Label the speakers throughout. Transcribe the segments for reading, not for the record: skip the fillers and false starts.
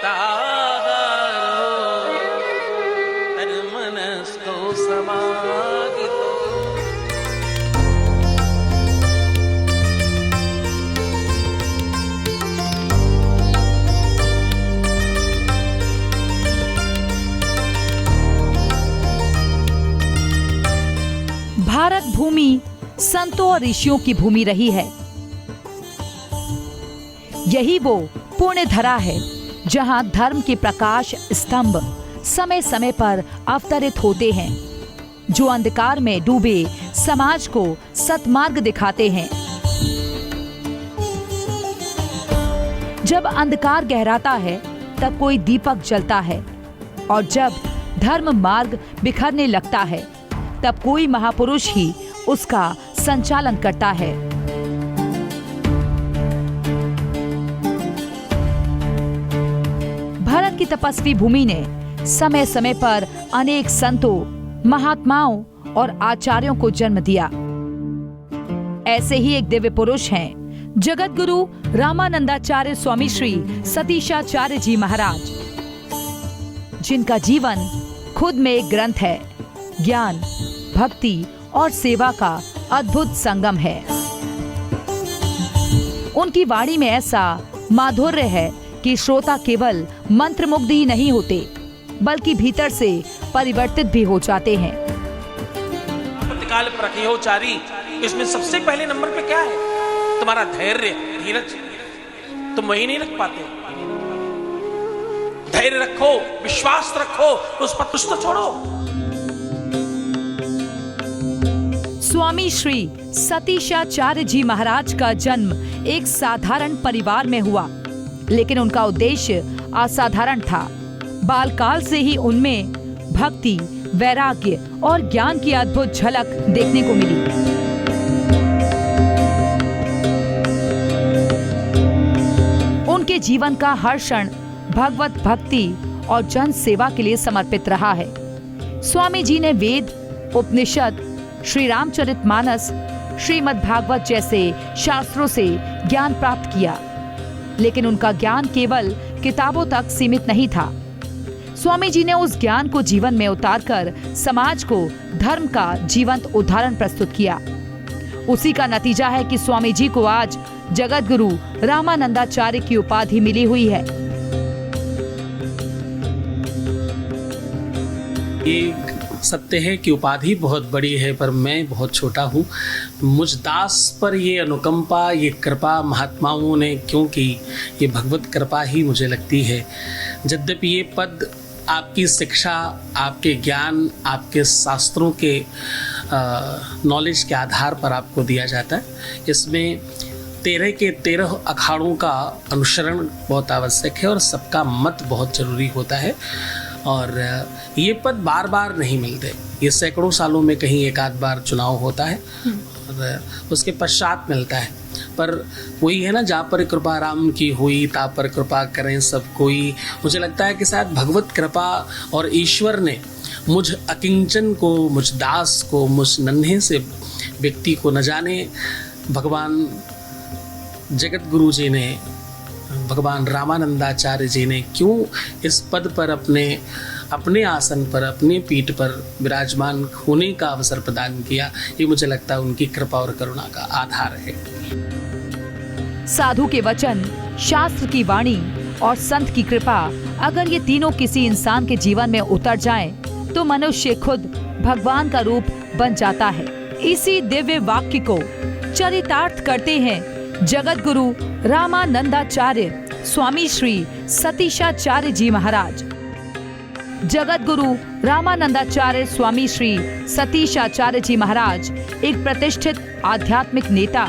Speaker 1: तारो तन्मनस्को समाहितो।
Speaker 2: भारत भूमि संतों और ऋषियों की भूमि रही है। यही वो पुण्य धरा है जहां धर्म के प्रकाश स्तंभ समय समय पर अवतरित होते हैं, जो अंधकार में डूबे समाज को सतमार्ग दिखाते हैं। जब अंधकार गहराता है तब कोई दीपक जलता है, और जब धर्म मार्ग बिखरने लगता है तब कोई महापुरुष ही उसका संचालन करता है। भारत की तपस्वी भूमि ने समय समय पर अनेक संतों, महात्माओं और आचार्यों को जन्म दिया। ऐसे ही एक दिव्य पुरुष हैं जगत गुरु रामानंदाचार्य स्वामी श्री सतीशाचार्य जी महाराज, जिनका जीवन खुद में एक ग्रंथ है। ज्ञान, भक्ति और सेवा का अद्भुत संगम है। उनकी वाणी में ऐसा माधुर्य है कि श्रोता केवल मंत्रमुग्ध ही नहीं होते, बल्कि भीतर से परिवर्तित भी हो जाते हैं।
Speaker 1: प्रतिकाल प्रखयो चारी, इसमें सबसे पहले नंबर पे क्या है? तुम्हारा धैर्य, धीरज। तुम वही नहीं रख पाते। धैर्य रखो, विश्वास रखो, उस पर कुछ तो छोड़ो।
Speaker 2: स्वामी श्री सतीशाचार्य जी महाराज का जन्म एक साधारण परिवार में हुआ, लेकिन उनका उद्देश्य असाधारण था। बालकाल से ही उनमें भक्ति, वैराग्य और ज्ञान की अद्भुत झलक देखने को मिली। उनके जीवन का हर क्षण भगवत भक्ति और जन सेवा के लिए समर्पित रहा है। स्वामी जी ने वेद, उपनिषद, श्री रामचरितमानस, श्रीमद् भागवत जैसे शास्त्रों से ज्ञान प्राप्त किया, लेकिन उनका ज्ञान केवल किताबों तक सीमित नहीं था। स्वामी जी ने उस ज्ञान को जीवन में उतारकर समाज को धर्म का जीवंत उदाहरण प्रस्तुत किया। उसी का नतीजा है कि स्वामी जी को आज जगत गुरु रामानंदाचार्य की उपाधि मिली हुई है।
Speaker 3: एक सत्य है कि उपाधि बहुत बड़ी है, पर मैं बहुत छोटा हूँ। मुझ दास पर ये अनुकंपा, ये कृपा महात्माओं ने क्यों की, ये भगवत कृपा ही मुझे लगती है। यद्यपि ये पद आपकी शिक्षा, आपके ज्ञान, आपके शास्त्रों के नॉलेज के आधार पर आपको दिया जाता है, इसमें 13 के 13 अखाड़ों का अनुसरण बहुत आवश्यक है और सबका मत बहुत जरूरी होता है। और ये पद बार बार नहीं मिलते, ये सैकड़ों सालों में कहीं एक आध बार चुनाव होता है और उसके पश्चात मिलता है। पर वही है ना, जहाँ पर कृपा राम की हुई ता पर कृपा करें सब कोई। मुझे लगता है कि शायद भगवत कृपा और ईश्वर ने मुझ अकिंचन को, मुझ दास को, मुझ नन्हे से व्यक्ति को न जाने भगवान जगत गुरु जी ने, भगवान रामानंदाचार्य जी ने क्यों इस पद पर अपने आसन पर, अपने पीठ पर विराजमान होने का अवसर प्रदान किया, ये मुझे लगता है उनकी कृपा और करुणा का आधार है।
Speaker 2: साधु के वचन, शास्त्र की वाणी और संत की कृपा, अगर ये तीनों किसी इंसान के जीवन में उतर जाएं, तो मनुष्य खुद भगवान का रूप बन जाता है। इसी दिव्य वाक्य को चरितार्थ करते हैं जगत गुरु रामानंदाचार्य स्वामी श्री सतीशाचार्य जी महाराज। जगत गुरु रामानंदाचार्य स्वामी श्री सतीशाचार्य जी महाराज एक प्रतिष्ठित आध्यात्मिक नेता,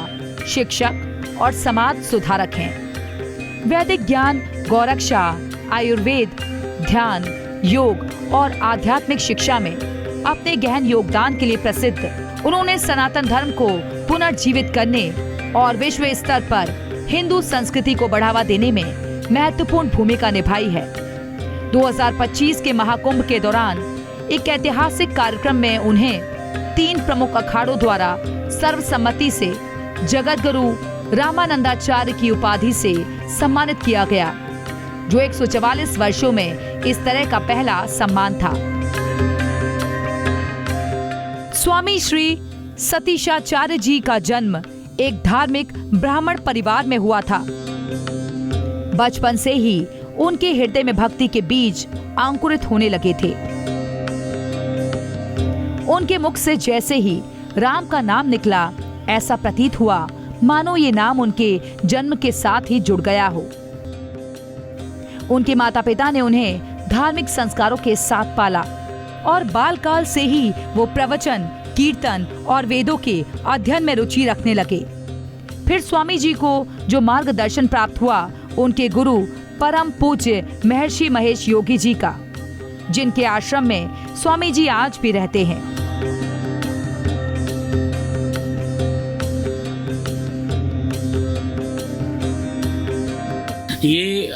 Speaker 2: शिक्षक और समाज सुधारक हैं। वैदिक ज्ञान, गौरक्षा, आयुर्वेद, ध्यान, योग और आध्यात्मिक शिक्षा में अपने गहन योगदान के लिए प्रसिद्ध उन्होंने सनातन धर्म को पुनर्जीवित करने और विश्व स्तर पर हिंदू संस्कृति को बढ़ावा देने में महत्वपूर्ण भूमिका निभाई है। 2025 के महाकुंभ के दौरान एक ऐतिहासिक कार्यक्रम में उन्हें 3 प्रमुख अखाड़ों द्वारा सर्वसम्मति से जगत गुरु रामानंदाचार्य की उपाधि से सम्मानित किया गया। जो 144 वर्षों में इस तरह का पहला सम्मान था। स्वामी श्री सतीशाचार्य जी का जन्म एक धार्मिक ब्राह्मण परिवार में हुआ था। बचपन से ही उनके हृदय में भक्ति के बीज अंकुरित होने लगे थे। उनके मुख से जैसे ही राम का नाम निकला, ऐसा प्रतीत हुआ मानो ये नाम उनके जन्म के साथ ही जुड़ गया हो। उनके माता पिता ने उन्हें धार्मिक संस्कारों के साथ पाला और बालकाल से ही वो प्रवचन, कीर्तन और वेदों के अध्ययन में रुचि रखने लगे। फिर स्वामी जी को जो मार्गदर्शन प्राप्त हुआ उनके गुरु परम पूज्य महर्षि महेश योगी जी का, जिनके आश्रम में स्वामी जी आज भी रहते हैं।
Speaker 3: ये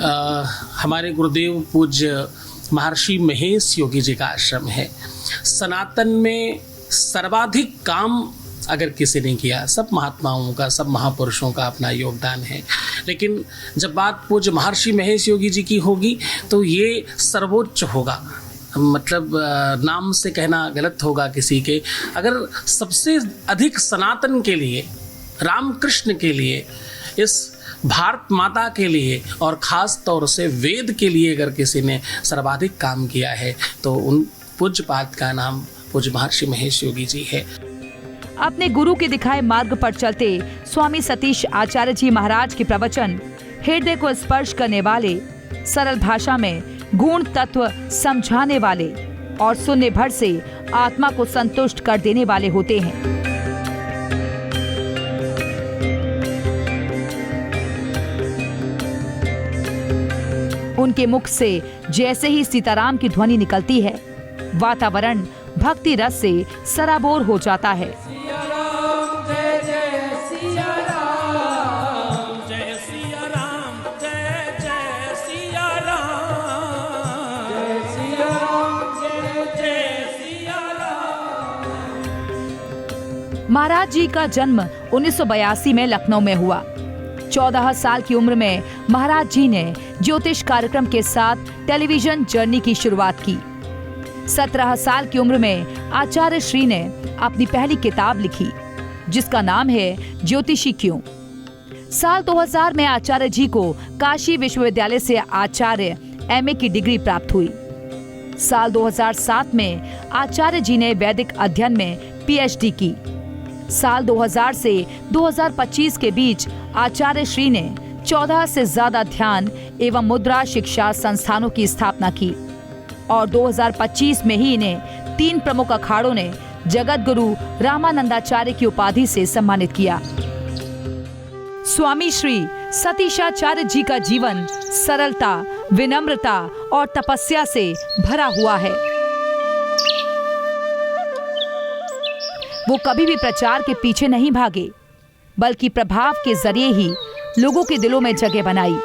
Speaker 3: हमारे गुरुदेव पूज्य महर्षि महेश योगी जी का आश्रम है। सनातन में सर्वाधिक काम अगर किसी ने किया, सब महात्माओं का, सब महापुरुषों का अपना योगदान है, लेकिन जब बात पूज्य महर्षि महेश योगी जी की होगी तो ये सर्वोच्च होगा। मतलब नाम से कहना गलत होगा किसी के। अगर सबसे अधिक सनातन के लिए, रामकृष्ण के लिए, इस भारत माता के लिए और ख़ास तौर से वेद के लिए अगर किसी ने सर्वाधिक काम किया है तो उन पूज्यपाद का नाम पूज्य महर्षि महेश योगी जी है।
Speaker 2: अपने गुरु के दिखाए मार्ग पर चलते स्वामी सतीश आचार्य जी महाराज के प्रवचन हृदय को स्पर्श करने वाले, सरल भाषा में गुण तत्व समझाने वाले और सुनने भर से आत्मा को संतुष्ट कर देने वाले होते हैं। उनके मुख से जैसे ही सीताराम की ध्वनि निकलती है, वातावरण भक्ति रस से सराबोर हो जाता है। महाराज जी का जन्म 1982 में लखनऊ में हुआ। 14 साल की उम्र में महाराज जी ने ज्योतिष कार्यक्रम के साथ टेलीविजन जर्नी की शुरुआत की। 17 साल की उम्र में आचार्य श्री ने अपनी पहली किताब लिखी, जिसका नाम है ज्योतिषी क्यों। साल 2000 में आचार्य जी को काशी विश्वविद्यालय से आचार्य MA की डिग्री प्राप्त हुई। साल 2007 में आचार्य जी ने वैदिक अध्ययन में PhD की। साल 2000 से 2025 के बीच आचार्य श्री ने 14 से ज्यादा ध्यान एवं मुद्रा शिक्षा संस्थानों की स्थापना की और 2025 में ही इन्हें 3 प्रमुख अखाड़ों ने जगत गुरु रामानंदाचार्य की उपाधि से सम्मानित किया। स्वामी श्री सतीशाचार्य जी का जीवन सरलता, विनम्रता और तपस्या से भरा हुआ है। वो कभी भी प्रचार के पीछे नहीं भागे, बल्कि प्रभाव के जरिए ही लोगों के दिलों में जगह बनाई।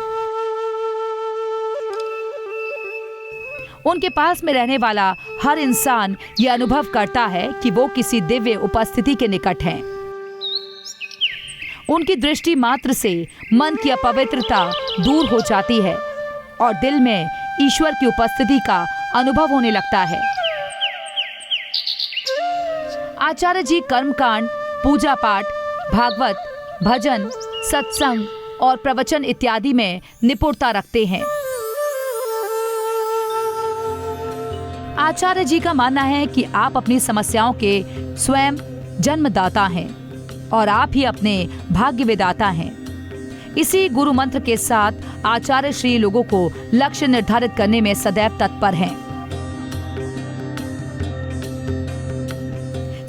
Speaker 2: उनके पास में रहने वाला हर इंसान ये अनुभव करता है कि वो किसी दिव्य उपस्थिति के निकट है। उनकी दृष्टि मात्र से मन की अपवित्रता दूर हो जाती है और दिल में ईश्वर की उपस्थिति का अनुभव होने लगता है। आचार्य जी कर्मकांड, पूजा पाठ, भागवत, भजन, सत्संग और प्रवचन इत्यादि में निपुणता रखते हैं। आचार्य जी का मानना है कि आप अपनी समस्याओं के स्वयं जन्मदाता हैं और आप ही अपने भाग्य विदाता हैं। इसी गुरु मंत्र के साथ आचार्य श्री लोगों को लक्ष्य निर्धारित करने में सदैव तत्पर हैं।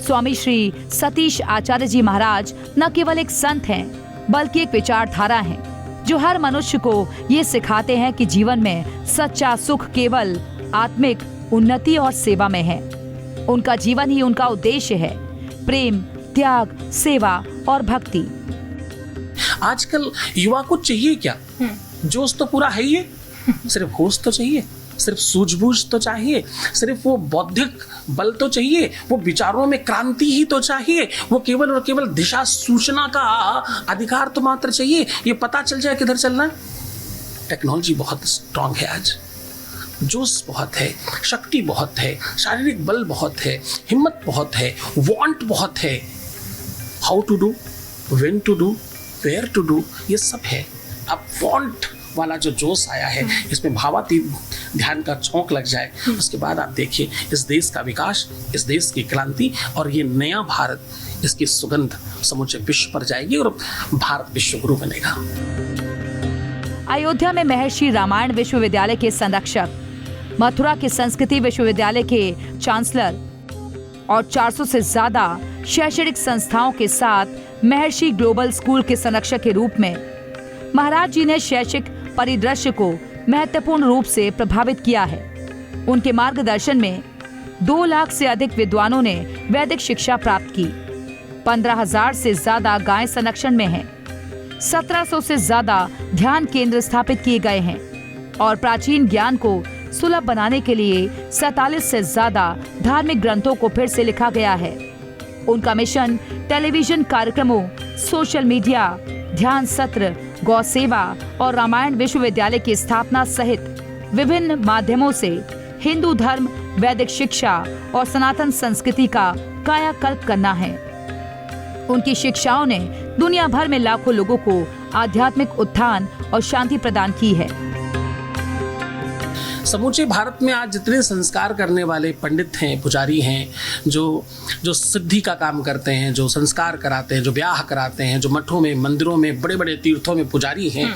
Speaker 2: स्वामी श्री सतीश आचार्य जी महाराज न केवल एक संत हैं, बल्कि एक विचारधारा हैं, जो हर मनुष्य को ये सिखाते हैं कि जीवन में सच्चा सुख केवल आत्मिक उन्नति और सेवा में है। उनका जीवन ही उनका उद्देश्य है, प्रेम, त्याग, सेवा और भक्ति।
Speaker 3: आजकल युवा को चाहिए क्या? जोश तो पूरा है ही है, सिर्फ होश तो चाहिए, सिर्फ सूझबूझ तो चाहिए, सिर्फ वो बौद्धिक बल तो चाहिए, वो विचारों में क्रांति ही तो चाहिए, वो केवल और केवल दिशा सूचना का अधिकार तो मात्र चाहिए। ये पता चल जाए किधर चलना है, टेक्नोलॉजी बहुत स्ट्रांग है, आज जोश बहुत है, शक्ति बहुत है, शारीरिक बल बहुत है, हिम्मत बहुत है, वांट बहुत है। How to do, when to do, where to do, ये सब है। अब वांट वाला जो जोश आया है, इसमें भावातीत ध्यान का झोंक लग जाए, उसके बाद आप देखिए इस देश का विकास, इस देश की क्रांति और ये नया भारत, इसकी सुगंध समूचे विश्व पर जाएगी और भारत विश्व गुरु बनेगा।
Speaker 2: अयोध्या में महर्षि रामायण विश्वविद्यालय के संरक्षक, मथुरा के संस्कृति विश्वविद्यालय के चांसलर और 400 से ज्यादा शैक्षणिक संस्थाओं के साथ महर्षि ग्लोबल स्कूल के संरक्षक के रूप में महाराज जी ने शैक्षिक परिदृश्य को महत्वपूर्ण रूप से प्रभावित किया है। उनके मार्गदर्शन में 2 लाख से अधिक विद्वानों ने वैदिक शिक्षा प्राप्त की। 15,000 से ज्यादा गायें संरक्षण में हैं। 1700 से ज्यादा ध्यान केंद्र स्थापित किए गए हैं और प्राचीन ज्ञान को सुलभ बनाने के लिए 47 से ज्यादा धार्मिक ग्रंथों को फिर से लिखा गया है। उनका मिशन टेलीविजन कार्यक्रमों, सोशल मीडिया, ध्यान सत्र, गौ सेवा और रामायण विश्वविद्यालय की स्थापना सहित विभिन्न माध्यमों से हिंदू धर्म, वैदिक शिक्षा और सनातन संस्कृति का कायाकल्प करना है। उनकी शिक्षाओं ने दुनिया भर में लाखों लोगों को आध्यात्मिक उत्थान और शांति प्रदान की है।
Speaker 3: समूचे भारत में आज जितने संस्कार करने वाले पंडित हैं, पुजारी हैं, जो सिद्धि का काम करते हैं, जो संस्कार कराते हैं, जो ब्याह कराते हैं, जो मठों में, मंदिरों में, बड़े बड़े तीर्थों में पुजारी हैं,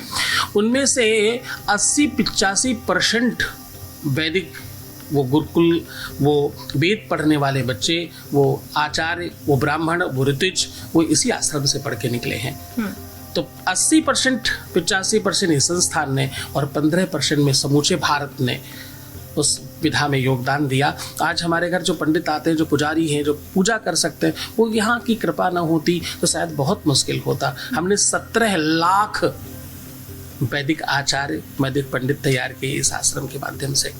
Speaker 3: उनमें से 80-85% वैदिक, वो गुरुकुल, वो वेद पढ़ने वाले बच्चे, वो आचार्य, वो ब्राह्मण, वो ऋतुज, वो इसी आश्रम से पढ़ के निकले हैं। तो 80%, 85% इस संस्थान ने और 15% में समूचे भारत ने उस विधा में योगदान दिया। आज हमारे घर जो पंडित आते हैं, जो पुजारी हैं, जो पूजा कर सकते हैं, वो यहाँ की कृपा न होती तो शायद बहुत मुश्किल होता। हमने 17 लाख वैदिक आचार्य, वैदिक पंडित तैयार किए इस आश्रम के माध्यम से।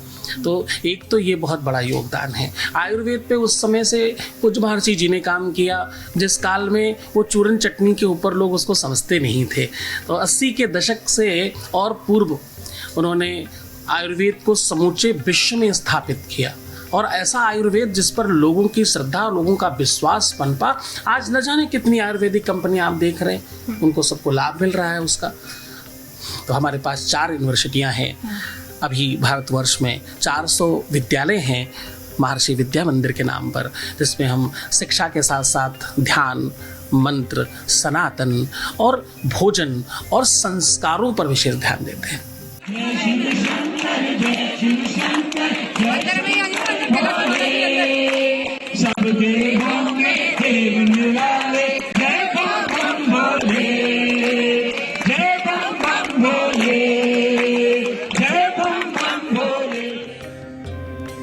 Speaker 3: तो एक तो ये बहुत बड़ा योगदान है। आयुर्वेद पे उस समय से पूज्य महर्षि जी ने काम किया, जिस काल में वो चूरन चटनी के ऊपर लोग उसको समझते नहीं थे। तो 80 के दशक से और पूर्व उन्होंने आयुर्वेद को समूचे विश्व में स्थापित किया और ऐसा आयुर्वेद जिस पर लोगों की श्रद्धा, लोगों का विश्वास पनपा। आज न जाने कितनी आयुर्वेदिक कंपनियां आप देख रहे हैं, उनको सबको लाभ मिल रहा है उसका। तो हमारे पास 4 यूनिवर्सिटियां हैं अभी भारतवर्ष में, 400 विद्यालय हैं महर्षि विद्या मंदिर के नाम पर, जिसमें हम शिक्षा के साथ साथ ध्यान, मंत्र, सनातन और भोजन और संस्कारों पर विशेष ध्यान देते हैं।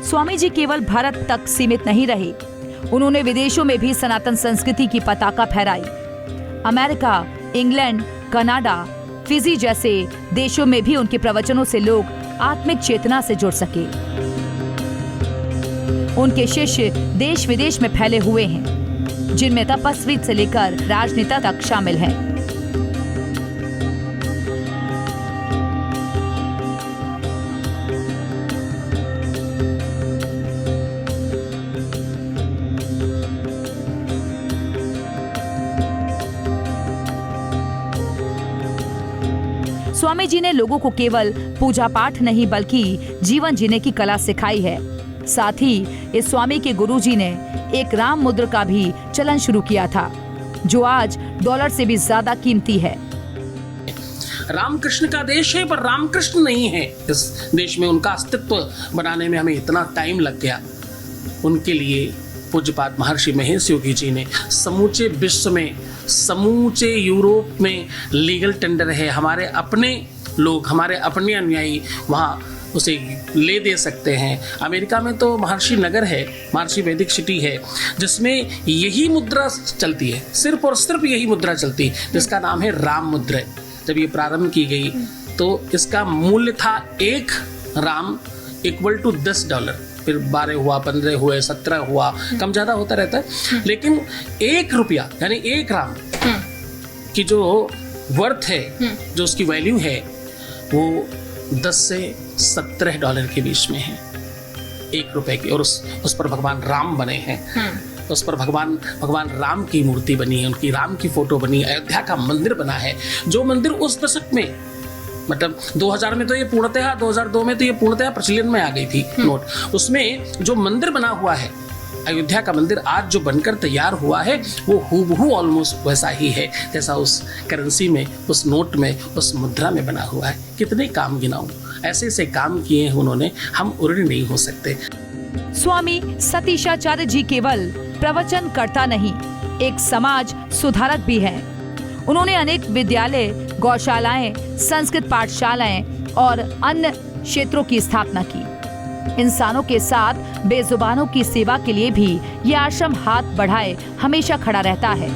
Speaker 2: स्वामी जी केवल भारत तक सीमित नहीं रहे, उन्होंने विदेशों में भी सनातन संस्कृति की पताका फहराई। अमेरिका, इंग्लैंड, कनाडा, फिजी जैसे देशों में भी उनके प्रवचनों से लोग आत्मिक चेतना से जुड़ सके। उनके शिष्य देश विदेश में फैले हुए हैं, जिनमें तपस्वी से लेकर राजनेता तक शामिल हैं। स्वामी जी ने लोगों को केवल पूजा पाठ नहीं बल्कि जीवन जीने की कला सिखाई है। साथ ही इस स्वामी के गुरुजी ने एक राम मुद्रा का भी चलन शुरू किया था, जो आज डॉलर से भी ज्यादा कीमती है।
Speaker 3: रामकृष्ण का देश है पर रामकृष्ण नहीं है इस देश में। उनका अस्तित्व बनाने में हमें इतना टाइम लग गया। उनके लिए पूज्यपाद महर्षि महेश योगी जी ने समूचे विश्व में, समूचे यूरोप में लीगल टेंडर है। हमारे अपने लोग, हमारे अपने अनुयायी वहाँ उसे ले दे सकते हैं। अमेरिका में तो महर्षि नगर है, महर्षि वैदिक सिटी है, जिसमें यही मुद्रा चलती है, सिर्फ और सिर्फ यही मुद्रा चलती है, जिसका नाम है राम मुद्रा। जब ये प्रारंभ की गई तो इसका मूल्य था 1 राम = $10। फिर 12 हुआ, 15 हुए, 17 हुआ, कम ज़्यादा होता रहता है। लेकिन 1 रुपया यानी 1 राम की जो वर्थ है, जो उसकी वैल्यू है, वो 10 से 17 डॉलर के बीच में है, 1 रुपए की। और उस पर भगवान राम बने हैं, उस पर भगवान राम की मूर्ति बनी है, उनकी राम की फोटो बनी है, अयोध्या का मंदिर बना है। जो मंदिर उस दशक में, मतलब 2000 में तो ये पूर्णतः, 2002 में तो ये पूर्णतः प्रचलन में आ गई थी नोट, उसमें जो मंदिर बना हुआ है अयोध्या का मंदिर, आज जो बनकर तैयार हुआ है वो हूबहू ऑलमोस्ट वैसा ही है जैसा उस करेंसी में, उस नोट में, उस मुद्रा में बना हुआ है। कितने काम गिनाऊं, ऐसे ऐसे काम किए हैं उन्होंने, हम ऋणी नहीं हो सकते।
Speaker 2: स्वामी सतीशाचार्य जी केवल प्रवचन करता नहीं, एक समाज सुधारक भी हैं। उन्होंने अनेक विद्यालय, गौशालाएं, संस्कृत पाठशालाएं और अन्य क्षेत्रों की स्थापना की। इंसानों के साथ बेजुबानों की सेवा के लिए भी यह आश्रम हाथ बढ़ाए हमेशा खड़ा रहता है।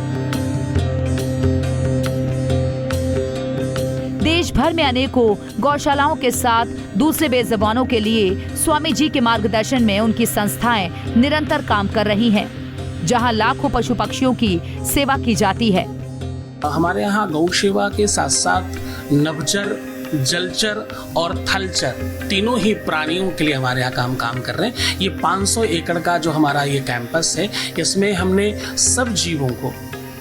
Speaker 2: देश भर में अनेकों गौशालाओं के साथ दूसरे बेजुबानों के लिए स्वामी जी के मार्गदर्शन में उनकी संस्थाएं निरंतर काम कर रही हैं, जहां लाखों पशु पक्षियों की सेवा की जाती है।
Speaker 3: हमारे यहाँ गौ सेवा के साथ साथ नभचर, जलचर और थलचर तीनों ही प्राणियों के लिए हमारे यहाँ काम कर रहे हैं। ये 500 एकड़ का जो हमारा ये कैंपस है, इसमें हमने सब जीवों को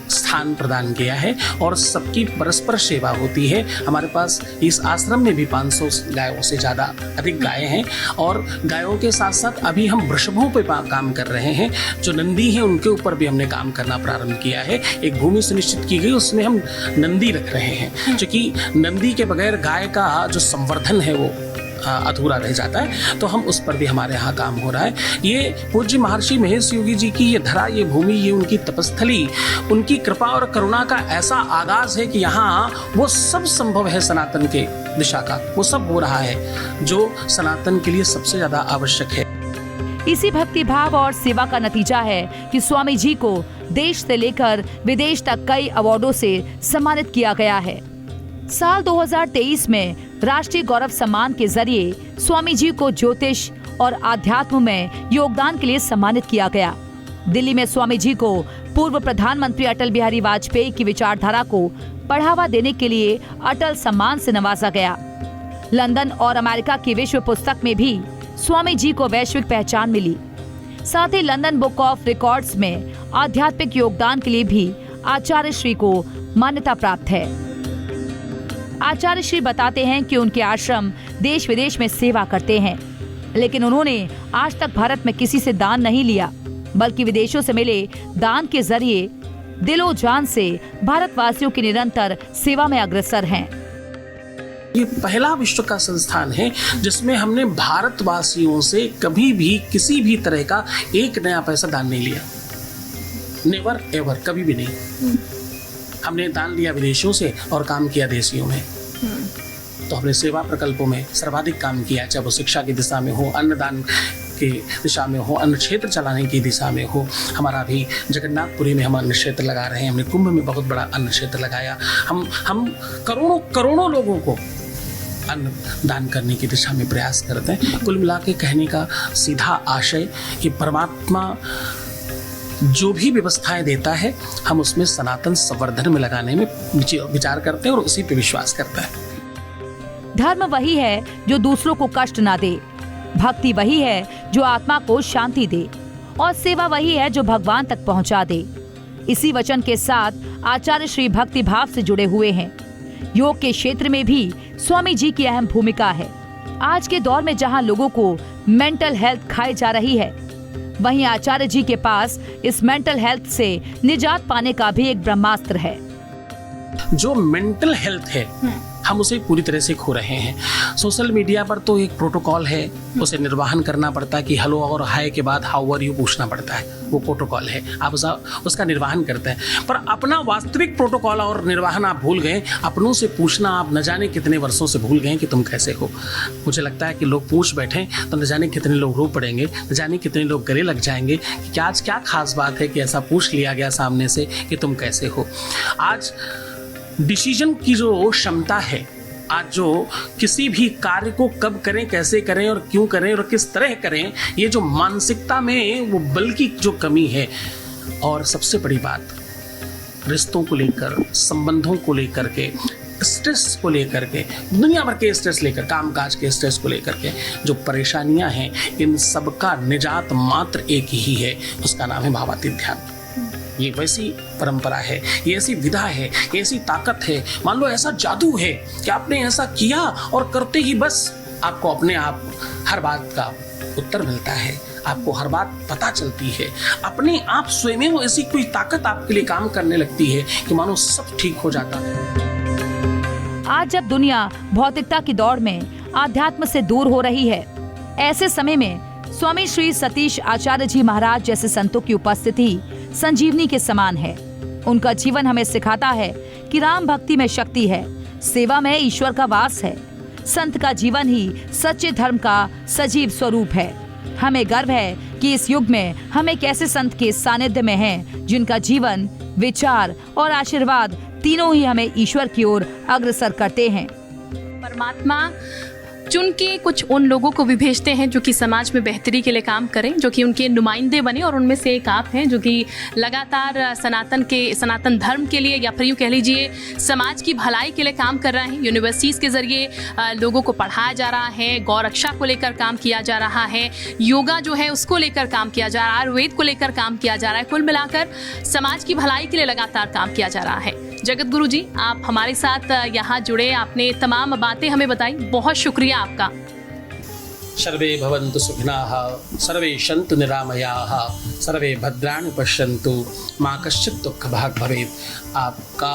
Speaker 3: स्थान प्रदान किया है और सबकी परस्पर सेवा होती है। हमारे पास इस आश्रम में भी 500 गायों से ज़्यादा अधिक गायें हैं और गायों के साथ साथ अभी हम वृषभों पे काम कर रहे हैं। जो नंदी हैं उनके ऊपर भी हमने काम करना प्रारंभ किया है। एक भूमि सुनिश्चित की गई, उसमें हम नंदी रख रहे हैं, क्योंकि नंदी के बगैर गाय का जो संवर्धन है वो अधूरा रह जाता है। तो हम उस पर भी हमारे यहाँ काम हो रहा है। ये पूज्य महर्षि महेश योगी जी की ये धरा, ये भूमि, ये उनकी तपस्थली, उनकी कृपा और करुणा का ऐसा आगाज है कि यहाँ वो सब संभव है सनातन के दिशा का, वो सब हो रहा है जो सनातन के लिए सबसे ज्यादा आवश्यक है।
Speaker 2: इसी भक्ति भाव और सेवा का नतीजा है कि स्वामी जी को देश से लेकर विदेश तक कई अवार्डों से सम्मानित किया गया है। साल 2023 में राष्ट्रीय गौरव सम्मान के जरिए स्वामी जी को ज्योतिष और आध्यात्म में योगदान के लिए सम्मानित किया गया। दिल्ली में स्वामी जी को पूर्व प्रधानमंत्री अटल बिहारी वाजपेयी की विचारधारा को बढ़ावा देने के लिए अटल सम्मान से नवाजा गया। लंदन और अमेरिका की विश्व पुस्तक में भी स्वामी जी को वैश्विक पहचान मिली। साथ ही लंदन बुक ऑफ रिकॉर्ड्स में आध्यात्मिक योगदान के लिए भी आचार्य श्री को मान्यता प्राप्त है। आचार्य श्री बताते हैं कि उनके आश्रम देश विदेश में सेवा करते हैं, लेकिन उन्होंने आज तक भारत में किसी से दान नहीं लिया, बल्कि विदेशों से मिले दान के जरिए दिलो जान से भारतवासियों की निरंतर सेवा में अग्रसर हैं।
Speaker 3: ये पहला विश्व का संस्थान है जिसमें हमने भारतवासियों से कभी भी किसी भी तरह का एक नया पैसा दान नहीं लिया। नेवर एवर, कभी भी नहीं। हमने दान लिया विदेशियों से और काम किया देशियों में। तो हमने सेवा प्रकल्पों में सर्वाधिक काम किया, चाहे वो शिक्षा की दिशा में हो, अन्नदान की दिशा में हो, अन्न क्षेत्र चलाने की दिशा में हो। हमारा भी जगन्नाथपुरी में हम अन्न क्षेत्र लगा रहे हैं, हमने कुंभ में बहुत बड़ा अन्न क्षेत्र लगाया। हम करोड़ों लोगों को अन्न दान करने की दिशा में प्रयास करते हैं। कुल मिला के कहने का सीधा आशय कि परमात्मा जो भी व्यवस्थाएं देता है, हम उसमें सनातन संवर्धन में लगाने में विचार करते हैं और उसी पे विश्वास करते हैं।
Speaker 2: धर्म वही है जो दूसरों को कष्ट ना दे, भक्ति वही है जो आत्मा को शांति दे, और सेवा वही है जो भगवान तक पहुंचा दे। इसी वचन के साथ आचार्य श्री भक्ति भाव से जुड़े हुए हैं। योग के क्षेत्र में भी स्वामी जी की अहम भूमिका है। आज के दौर में जहां लोगों को मेंटल हेल्थ खाई जा रही है, वहीं आचार्य जी के पास इस मेंटल हेल्थ से निजात पाने का भी एक ब्रह्मास्त्र है।
Speaker 3: जो मेंटल हेल्थ है हम उसे पूरी तरह से खो रहे हैं। सोशल मीडिया पर तो एक प्रोटोकॉल है, उसे निर्वाहन करना पड़ता है कि हेलो और हाय के बाद हाउ आर यू पूछना पड़ता है, वो प्रोटोकॉल है, आप उसका निर्वाहन करते हैं। पर अपना वास्तविक प्रोटोकॉल और निर्वाहन आप भूल गए। अपनों से पूछना आप न जाने कितने वर्षों से भूल गए कि तुम कैसे हो। मुझे लगता है कि लोग पूछ बैठे तो न जाने कितने लोग रो पड़ेंगे, न जाने कितने लोग गले लग जाएंगे कि आज क्या खास बात है कि ऐसा पूछ लिया गया सामने से कि तुम कैसे हो। आज डिसीजन की जो क्षमता है, आज जो किसी भी कार्य को कब करें, कैसे करें और क्यों करें और किस तरह करें, ये जो मानसिकता में वो बल की जो कमी है, और सबसे बड़ी बात रिश्तों को लेकर, संबंधों को लेकर के स्ट्रेस को लेकर के, दुनिया भर के स्ट्रेस लेकर, कामकाज के स्ट्रेस को लेकर के जो परेशानियां हैं, इन सब का निजात मात्र एक ही है, उसका नाम है भावातीत ध्यान। ये वैसी परंपरा है, ये ऐसी विधा है, ये ऐसी ताकत है, मान लो ऐसा जादू है कि आपने ऐसा किया और करते ही बस आपको अपने आप हर बात का उत्तर मिलता है, आपको हर बात पता चलती है, अपने आप स्वयं में ऐसी कोई ताकत आपके लिए काम करने लगती है कि मानो सब ठीक हो जाता है।
Speaker 2: आज जब दुनिया भौतिकता की दौड़ में आध्यात्म से दूर हो रही है, ऐसे समय में स्वामी श्री सतीश आचार्य जी महाराज जैसे संतों की उपस्थिति संजीवनी के समान है। उनका जीवन हमें सिखाता है कि राम भक्ति में शक्ति है, सेवा में ईश्वर का वास है। संत का जीवन ही सच्चे धर्म का सजीव स्वरूप है। हमें गर्व है कि इस युग में हम एक ऐसे संत के सानिध्य में हैं, जिनका जीवन, विचार और आशीर्वाद तीनों ही हमें ईश्वर की ओर अग्रसर करते हैं।
Speaker 4: परमात्मा चुन के कुछ उन लोगों को भी भेजते हैं जो कि समाज में बेहतरी के लिए काम करें, जो कि उनके नुमाइंदे बने, और उनमें से एक आप हैं जो कि लगातार सनातन धर्म के लिए, या फिर यूँ कह लीजिए समाज की भलाई के लिए काम कर रहे हैं। यूनिवर्सिटीज़ के जरिए लोगों को पढ़ाया जा रहा है, गौ रक्षा को लेकर काम किया जा रहा है, योगा जो है उसको लेकर काम किया जा रहा है, आयुर्वेद को लेकर काम किया जा रहा है। कुल मिलाकर समाज की भलाई के लिए लगातार काम किया जा रहा है। जगत गुरु जी, आप हमारे साथ यहाँ जुड़े, आपने तमाम बातें हमें बताई, बहुत शुक्रिया आपका।
Speaker 3: सर्वे भवन्तु सुखिनः, सर्वे सन्तु निरामयाः, सर्वे भद्राणि पश्यन्तु, मा कश्चित् दुःखभाग् भवेत्। आपका,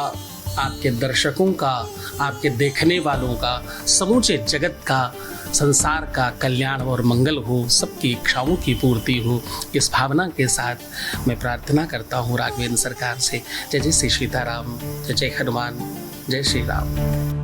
Speaker 3: आपके दर्शकों का, आपके देखने वालों का, समूचे जगत का, संसार का कल्याण और मंगल हो, सबकी इच्छाओं की पूर्ति हो, इस भावना के साथ मैं प्रार्थना करता हूँ राघवेंद्र सरकार से। जय जय श्री सीताराम, जय जय हनुमान, जय श्री राम।